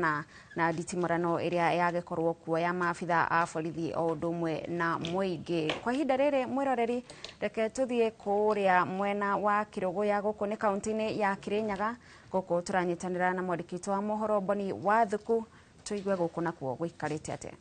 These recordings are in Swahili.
kumana na nditimurano iria yagekorwo kuo ya maabitha a borithi o ndumwe na muingi. Kwa ihinda riri mwiroreri, reke tuthie kuria mwena wa Kiruguya guku ni kaunti-ini ya Kirinyaga, guku turanyitanira na mwandiki wa mohoro Boni Wathuku, tuigue guku nakuo guikarite atia.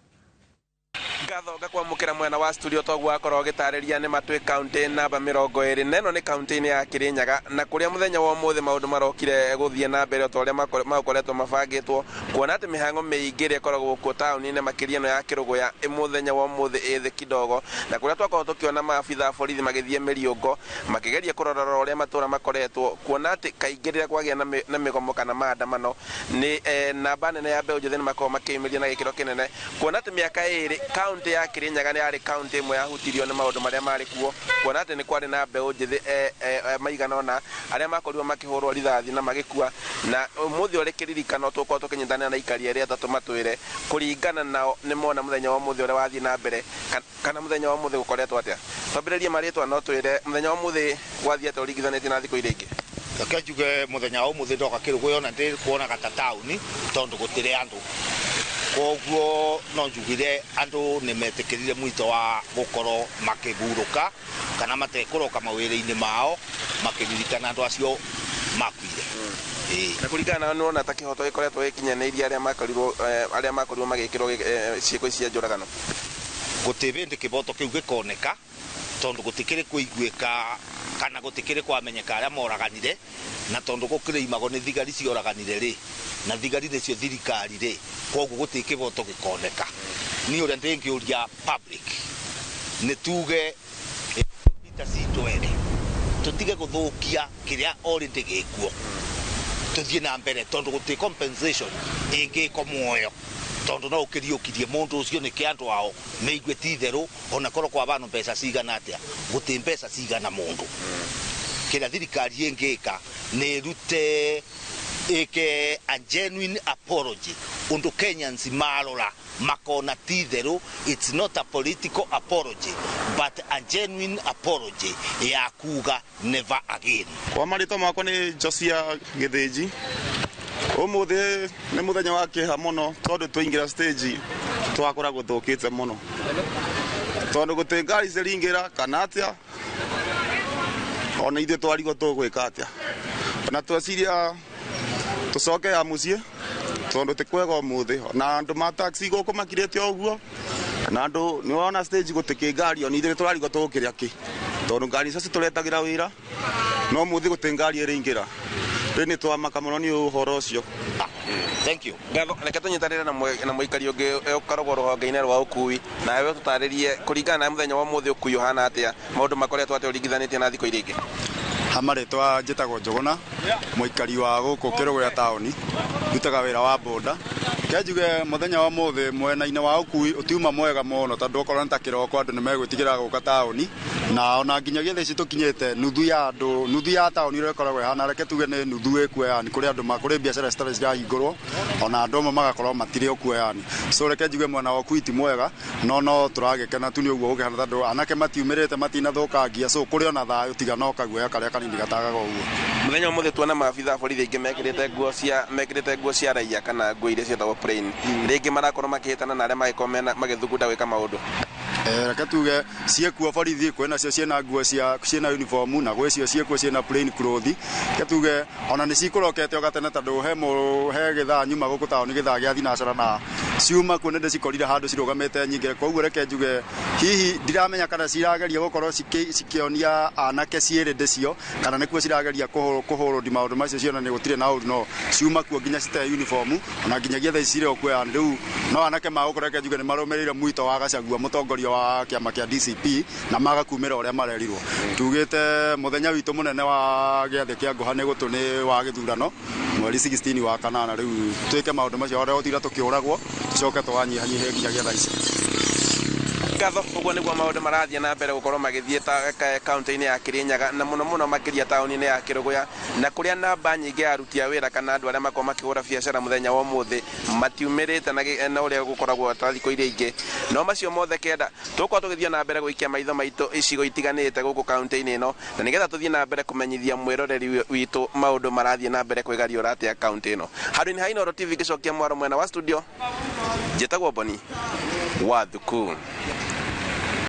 Ngatho gakwamukira mwena wa studio togwa akorwo gitariria ni Matui county namba 20 neno ni county-ini ya Kirinyaga, na kuria muthenya wa umuthi maundu marokire guthie na mbere o toria makoretwo mabangitwo, kuona ati mihango miingi ria ikoragwo guku tauni-ini makiria no ya Kiruguya muthenya wa umuthi ithi kidogo, na kuria twakorwo tukiona maabitha borithi magithie miriungo makigeria kurorora uria matura makoretwo, kuona ati kaingi ria kwagia na migomo kana maandamano ni namba nene ya mbeu njithi ni makorwo makiumiria na gikiro kinene, kuona ati miaka iri county ya Kirinyaga ni ari county imwe yahutirio ni maundu maria mari kuo, kuona ati ni kwari na mbeu njithi maigana ona aria makorirwo makihurwo rithathi na magikua, na umuthi uri kiririkano tukorwo tukinyitana na ikari aria atatu matwire kuringana nao ni mona muthenya wa umuthi uri wathie na mbere kana muthenya wa umuthi gukoretwo atia. Twambiririe maritwa no twire muthenya wa umuthi wathie ata uringithanĩtie na thikũ iria ingĩ. Kajuge muthenya wa umuthi ndoka Kiruguya na ndi kuona gata tauni tondu gutire andu, koguo no njugire andu ni metikirire mwito wa gukorwo makiburuka kana matekoroka mawira-ini mao makiririkana andu acio makuire. Na kuringana no na takihoto ikoretwo ikinyanĩirie aria makorirwo magikirwo ciiko ici njuragano, gutibindi kiboto kiu gikoneka tondu gutikire kuiguika kana gutikire kwamenyeka aria moraganire, na tondu gukire imago ni thigari cioraganire ri na thigari nicio thirikari ri, koguo gutike boto gikoneka. Ni uria ndingiuria public ni tuge Peter Sitwere tutige guthukia kiria already gikuo, tuthie na mbere tondu guti compensation ingiko muoyo, tondu no ukiriukirie mundu ucio ni kiandu ao meigwe titheru ona korwo kwa bano mbeca cigana atia, guti mbeca cigana mundu. Kira thirikari ingika ni rute eke a genuine apology undu Kenyans marora makona titheru. It's not a political apology but a genuine apology ya kuga never again. Kwa marito makwa ni Josia Githinji. Umuthi ni muthenya wa kiha muno tondu twingira stage twakora guthukite muno tondu guti ngari ciringira kana atia, ona ithe twarigo tugwika atia, na tweciria tucoke ya mucie tondu tikwega umuthi, na andu ma taxi guku makirite oguo, na andu ni wona stage gutiki ngari ona ithe twarigo tugukiria ki tondu ngari icio citurethagira wira, no umuthi guti ngari iringira ni twamaka muno ni uhoro ucio. Thank you. Ngatho reke tunyitanire na muikari ungi ukarogwo ruhonge-ini rwa ukui, na wewe tutaririe kuringana na muthenya wa umuthi ukui uhana atia, maundu makoretwo atia uringithanitie na thikũ iria ingĩ. Hamaretwa njitagwo Njuguna, muikari wa guku Kiruguya tauni, ndutaga wira wa boda. Kenjuge muthenya wa umuthi mwena-ini wa ukui utiuma mwega muno tondu okorwo ni ta kiroko andu ni megwitigira guka tauni, na ona nginyagia theci tukinyite nuthu ya tauni ire koragwo hana, reke tuge ni nuthu ikuo yani kuri andu makuri biacara citari cirahingurwo, ona andu amwe magakorwo matire okuo yani. So reke njuge mwena wa ukui ti mwega, no turagikena tu ni uguo gukihana tondu anake matiumirite matinathukangia, so kuri ona thayu tiga no kaguoya karia kanini gatagaga uguo. Muthenya wa umuthi tuona maabitha borithi aingi mekirite nguo cia raia kana nguo iria cietagwo plain, ringi marakorwo makihitana na aria magikorwo magithugunda gwika maundu. Reke tuge ciekuo borithi kwina cio ciena nguo ciena uniform na gwe cio ciekuo ciena plain cloth. Reke tuge ona ni cikurokete ogatene tondu he githaa nyuma guku tauni githaa gia thinacara na ciuma kuo nende cikorire handu cirugamite nyingire, koguo reke njuge hihi ndiramenya kana cirageria gukorwo cikionia anake ciirinde cio kana nikuo cirageria kuhurwo di maundu macio ciona ni gutire na uru, no ciuma kuo nginya cite uniform ona nginyagia thaa cire okuo yani. Riu no anake magukora reke njuge ni marumirire mwito wa Gachagua mutongoria wa kiama kia DCP na magakumira uria marerirwo. Tugite muthenya witu munene wa giathi kia nguha ni gutu ni wa githurano mweri 16 wa kanana, riu twike maundu macio ora utira tukiuragwo tucoke twanyihanyihe nginyagia thaa ici. ngatho uguo niguo maundu marathie na mbere gukorwo magithie kaunti-ini ya Kirinyaga na muno muno makiria tauni-ini ya Kiruguya na kuria namba nyingi ya aruti a wira kana andu aria makorwo makigura biacara muthenya wa umuthi matiumirite na uria gukoragwo ta thikũ iria ingĩ no macio mothe kenda tukorwo tugithie na mbere guikia maitho maitu icigo itiganite guku kaunti-ini ino na nigetha tuthie na mbere kumenyithia mwiroreri witu maundu marathie na mbere kwigariura atia kaunti ino handu-ini ha Inooro TV gicokia mwaro mwena wa studio njitagwo Boni wa Thuku.